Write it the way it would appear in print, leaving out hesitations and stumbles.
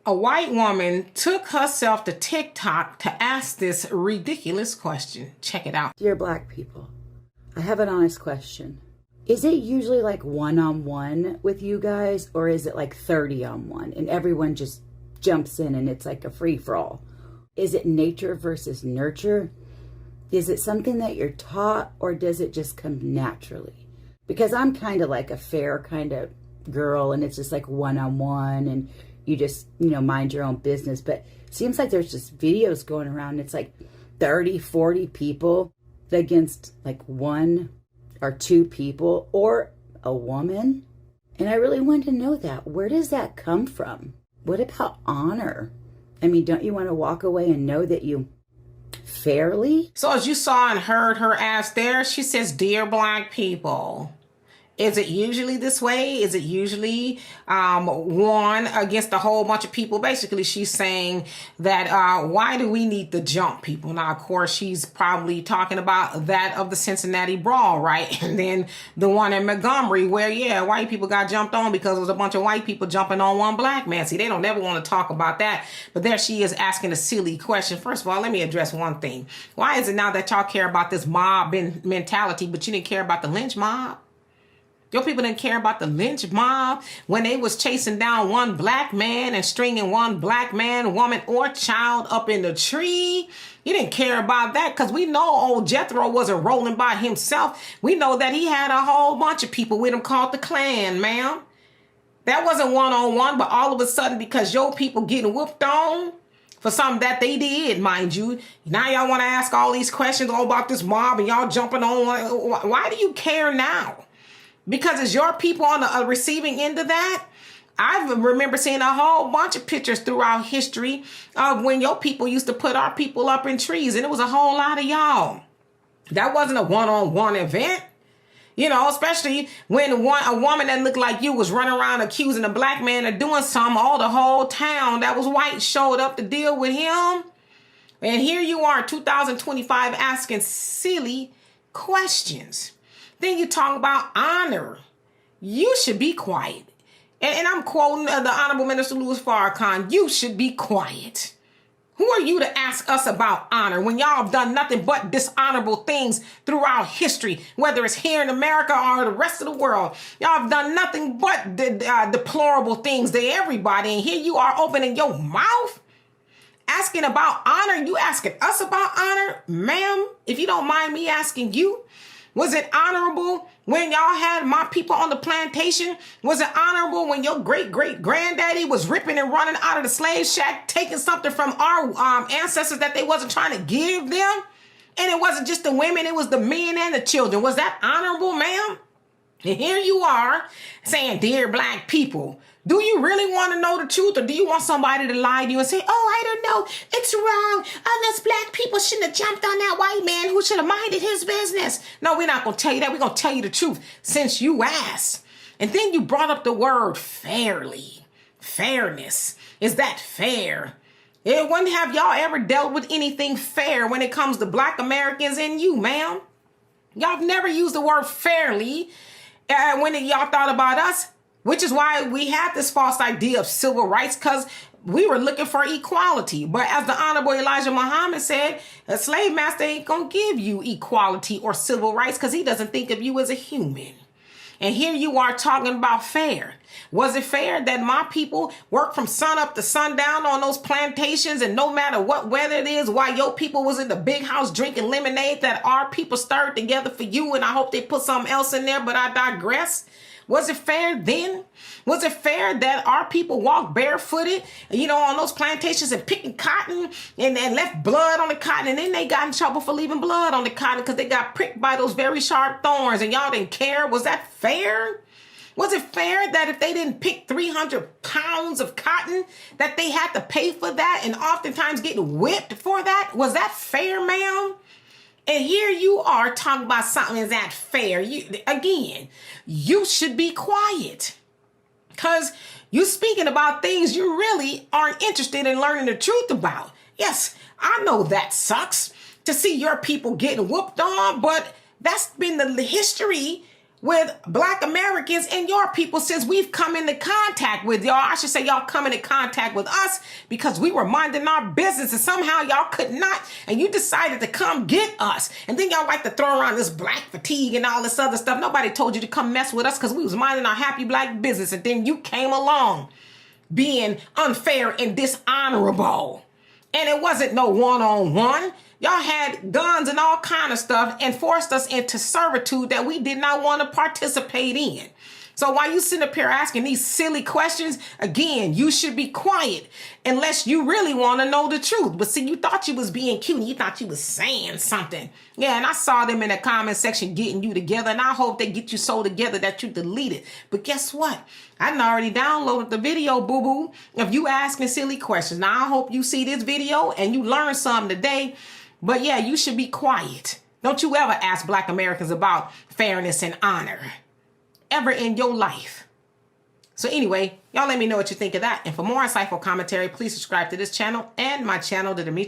A white woman took herself to TikTok to ask this ridiculous question. Check it out. Dear Black people, I have an honest question. Is it usually like one-on-one with you guys, or is it like 30-on-1 and everyone just jumps in and it's like a free-for-all? Is it nature versus nurture? Is it something that you're taught, or does it just come naturally? Because I'm kind of like a fair kind of girl, and it's just like one-on-one, and you just, mind your own business. But it seems like there's just videos going around. And it's like 30, 40 people against like one or two people or a woman. And I really wanted to know that. Where does that come from? What about honor? I mean, don't you want to walk away and know that you fairly? So as you saw and heard her ask there, she says, dear Black people. Is it usually this way? Is it usually one against a whole bunch of people? Basically, she's saying that why do we need to jump people? Now, of course, she's probably talking about that of the Cincinnati brawl, right? And then the one in Montgomery where, white people got jumped on because it was a bunch of white people jumping on one black man. See, they don't never want to talk about that. But there she is asking a silly question. First of all, let me address one thing. Why is it now that y'all care about this mob mentality, but you didn't care about the lynch mob? Your people didn't care about the lynch mob when they was chasing down one black man and stringing one black man, woman, or child up in the tree. You didn't care about that because we know old Jethro wasn't rolling by himself. We know that he had a whole bunch of people with him called the Klan, ma'am. That wasn't one-on-one, but all of a sudden, because your people getting whooped on for something that they did, mind you, now y'all want to ask all these questions all about this mob and y'all jumping on. Why do you care now? Because it's your people on the receiving end of that. I remember seeing a whole bunch of pictures throughout history of when your people used to put our people up in trees, and it was a whole lot of y'all. That wasn't a one-on-one event. Especially when a woman that looked like you was running around accusing a black man of doing something, the whole town that was white showed up to deal with him. And here you are, 2025, asking silly questions. Then you talk about honor. You should be quiet. And I'm quoting the Honorable Minister Louis Farrakhan. You should be quiet. Who are you to ask us about honor when y'all have done nothing but dishonorable things throughout history, whether it's here in America or the rest of the world? Y'all have done nothing but deplorable things to everybody. And here you are opening your mouth, asking about honor. You asking us about honor? Ma'am, if you don't mind me asking you, was it honorable when y'all had my people on the plantation? Was it honorable when your great-great-granddaddy was ripping and running out of the slave shack, taking something from our ancestors that they wasn't trying to give them? And it wasn't just the women, it was the men and the children. Was that honorable, ma'am? And here you are saying, dear Black people, do you really want to know the truth, or do you want somebody to lie to you and say, I don't know, it's wrong. Those Black people shouldn't have jumped on that white man who should have minded his business. No, we're not going to tell you that. We're going to tell you the truth since you asked. And then you brought up the word fairly. Fairness. Is that fair? When have y'all ever dealt with anything fair when it comes to Black Americans and you, ma'am? Y'all have never used the word fairly when y'all thought about us. Which is why we had this false idea of civil rights, because we were looking for equality. But as the Honorable Elijah Muhammad said, a slave master ain't going to give you equality or civil rights because he doesn't think of you as a human. And here you are talking about fair. Was it fair that my people work from sun up to sundown on those plantations, and no matter what weather it is, while your people was in the big house drinking lemonade that our people stirred together for you, and I hope they put something else in there, but I digress. Was it fair then? Was it fair that our people walked barefooted, on those plantations and picking cotton and left blood on the cotton, and then they got in trouble for leaving blood on the cotton because they got pricked by those very sharp thorns and y'all didn't care? Was that fair? Was it fair that if they didn't pick 300 pounds of cotton that they had to pay for that and oftentimes get whipped for that? Was that fair, ma'am? And here you are talking about something is that fair. You should be quiet because you're speaking about things you really aren't interested in learning the truth about. Yes, I know that sucks to see your people getting whooped on, but that's been the history with Black Americans and your people since we've come into contact with y'all. I should say y'all come into contact with us because we were minding our business and somehow y'all could not, and you decided to come get us. And then y'all like to throw around this black fatigue and all this other stuff. Nobody told you to come mess with us because we was minding our happy black business, and then you came along being unfair and dishonorable. And it wasn't no one-on-one. Y'all had guns and all kind of stuff and forced us into servitude that we did not want to participate in. So while you sitting up here asking these silly questions, again, you should be quiet unless you really want to know the truth. But see, you thought you was being cute and you thought you was saying something. Yeah, and I saw them in the comment section getting you together, and I hope they get you so together that you delete it. But guess what? I done already downloaded the video, boo-boo, of you asking silly questions. Now, I hope you see this video and you learn something today. But yeah, you should be quiet. Don't you ever ask Black Americans about fairness and honor ever in your life. So anyway, y'all let me know what you think of that. And for more insightful commentary, please subscribe to this channel and my channel, the Demetra